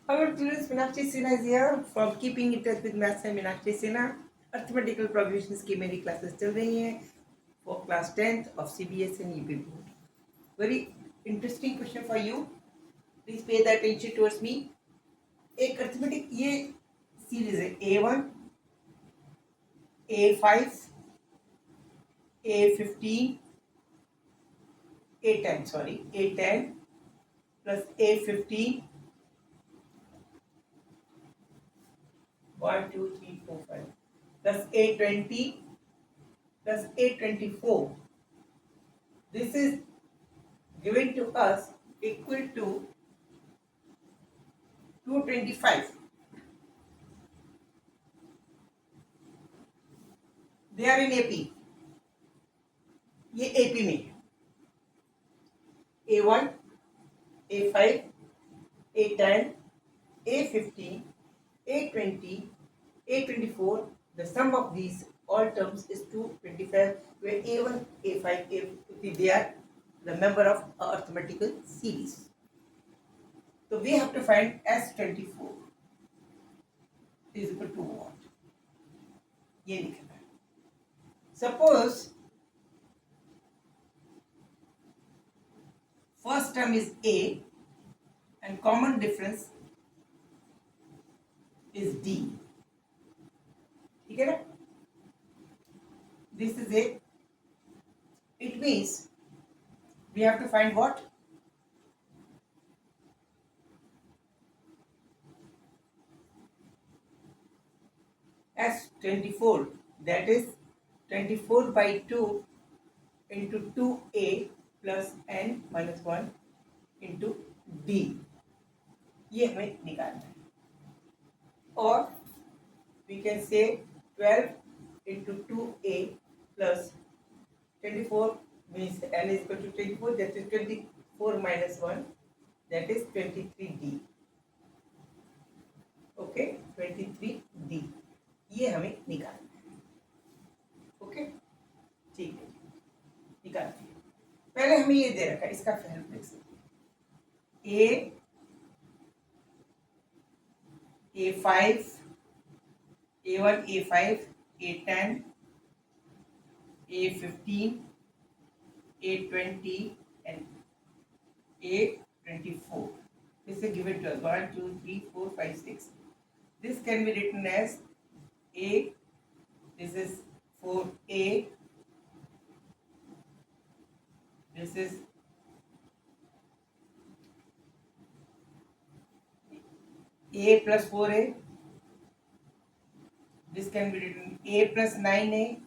Our students Meenakshi Sinha is here from Keeping in Touch with Maths and Meenakshi Sinha. Arithmetical progressions की मेरी classes चल रही हैं for class 10th of CBSE and UP board. Very interesting question for you. Please pay the attention towards me. एक arithmetic ये series है A1, A5, A15, A10 sorry A10 plus A15 1 2 3 4 5 plus A20 plus A24. This is given to us equal to 225. They are in AP. ये AP में है. A1, A5, A10, A15, A20, A24. The sum of these all terms is 225, where A1, A5, A50, they are the member of a arithmetical series. So we have to find S24 is equal to what? ये लिखना है. Suppose first term is A and common difference is D. ठीक है ना? This is A. It means we have to find what? S24. That is 24 by 2 into 2A plus n minus 1 into D. ये हमें निकालना है. और we can say 12 into 2A plus 24 means n is equal to 24, that is 24 minus 1, that is 23D. Okay, 23D. ये हमें निकालना है. Okay, ठीक है, निकालते हैं. पहले हमें ये दे रखा है, इसका हेल्प देख सकते हैं. A5, A1, A5, A10, A15, A20 and A24. This is given to us 1 2 3 4 5 6. This can be written as A. This is 4A. This is A plus 4A. This can be written A plus 9A.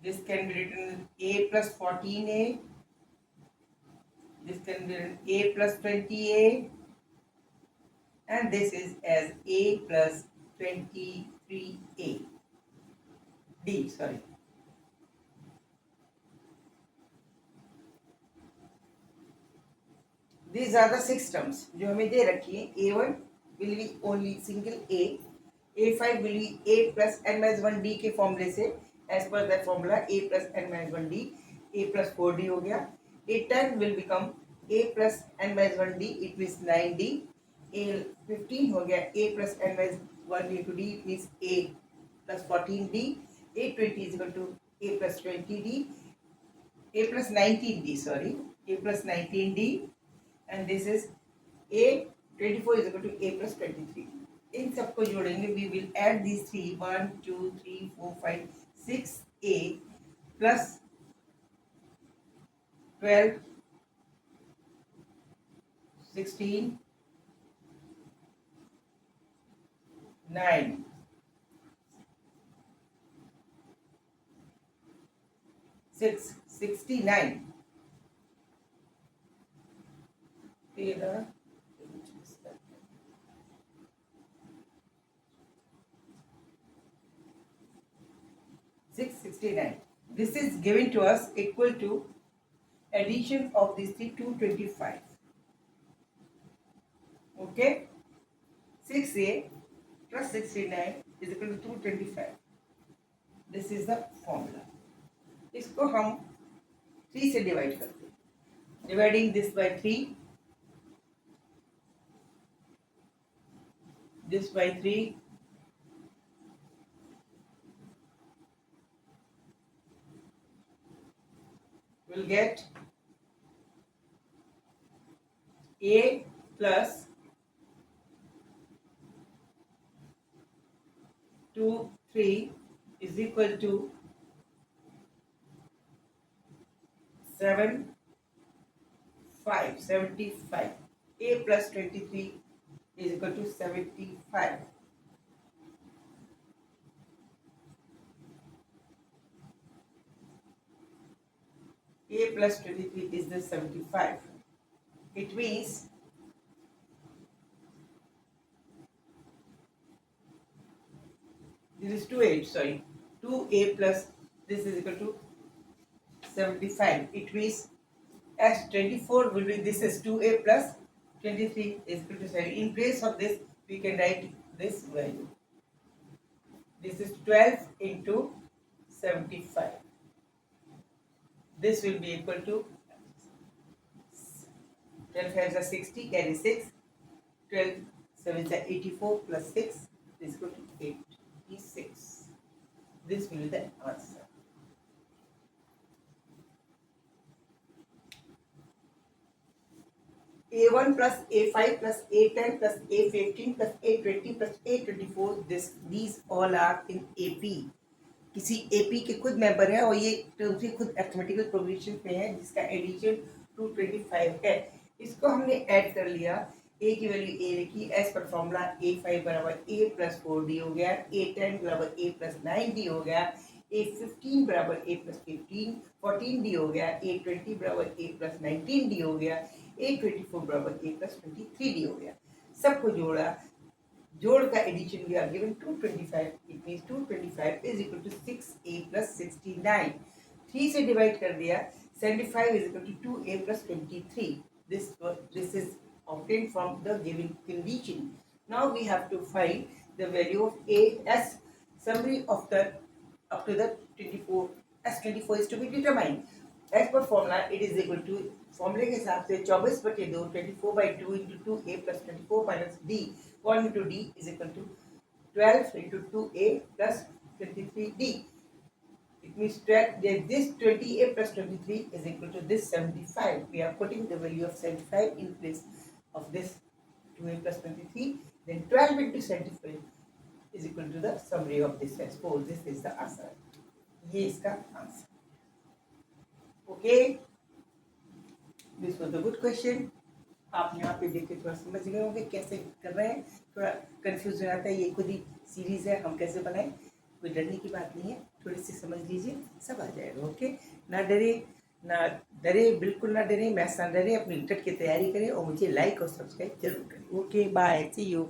This can be written A plus 14A. This can be written A plus 20A. And this is as A plus 23A. D, sorry. These are the 6 terms जो हमें दे रखी है. A1 will be only single A. A5 will be A plus n minus 1 D के फॉर्मूले से as per that formula A plus n minus 1 D. A plus 4D हो गया. A10 will become A plus n minus 1 D, it means 9D. A15 हो गया A plus n minus 1 into D, it means A plus 14D. A20 is equal to A plus 20D. A plus 19D, sorry. A plus 19D. And this is A24 is equal to A plus 23. इन सबको जोड़ेंगे. We will add these three 1 2 3 4 5 6A plus 12 16 9 6 69. 669. This is given to us equal to addition of these three 225. Okay, 6A plus 69 is equal to 225. This is the formula. इसको हम 3 से divide करते हैं. Dividing this by 3, this by 3, will get a plus 2 3 is equal to 7 5 75. A plus 23 is equal to 75. A plus 23 is the 75. It means this is 2a, sorry, 2a plus this is equal to 75. It means as 24 will be, this is 2a plus 23 is equal to 7. In place of this, we can write this value. This is 12 into 75. This will be equal to 12 5 is 60, carry 6. 12 7 is 84 plus 6 is equal to 86. This will be the answer. A1 plus A5 plus A10 plus A15 plus A20 plus A24, these all are in AP. किसी AP के खुद member है और ये terms भी खुद arithmetical progression में है जिसका एडिशन 225 है. इसको हमने ऐड कर लिया. A की वैल्यू A लिखी एज पर फॉर्मूला. A5 बराबर A प्लस 4D हो गया. A10 बराबर A प्लस 9D हो गया. A15 बराबर A प्लस 14D हो गया. A20 बराबर A प्लस 19D हो गया. A24 बराबर A प्लस 23D हो गया. सबको जोड़ा. जोड़ का addition we are given 225. It means 225 is equal to 6a plus 69. 3 से डिवाइड कर दिया. 75 is equal to 2a plus 23. This is obtained from the given condition. Now we have to find the value of a as summary of the up to the 24. As 24 is to be determined. As per formula, it is equal to फॉर्मूले के हिसाब से 24/2 24/2 into 2a plus 24 minus d 1 into d is equal to 12 into 2a plus 23d. It means 12, this 20a plus 23 is equal to this 75. We are putting the value of 75 in place of this 2a plus 23. Then 12 into 75 is equal to the summary of this. Suppose this is the answer. ये इसका answer. Okay. This was the good question. आप यहाँ पे देख के थोड़ा समझ गए होंगे कैसे कर रहे हैं. थोड़ा कंफ्यूज हो जाता है. ये खुद ही सीरीज है, हम कैसे बनाएं. कोई डरने की बात नहीं है. थोड़ी सी समझ लीजिए, सब आ जाएगा. ओके. ना डरे, बिल्कुल ना डरे, मैथ्स ना डरे. अपनी डट की तैयारी करें और मुझे लाइक और सब्सक्राइब जरूर करें. Okay, bye, see you.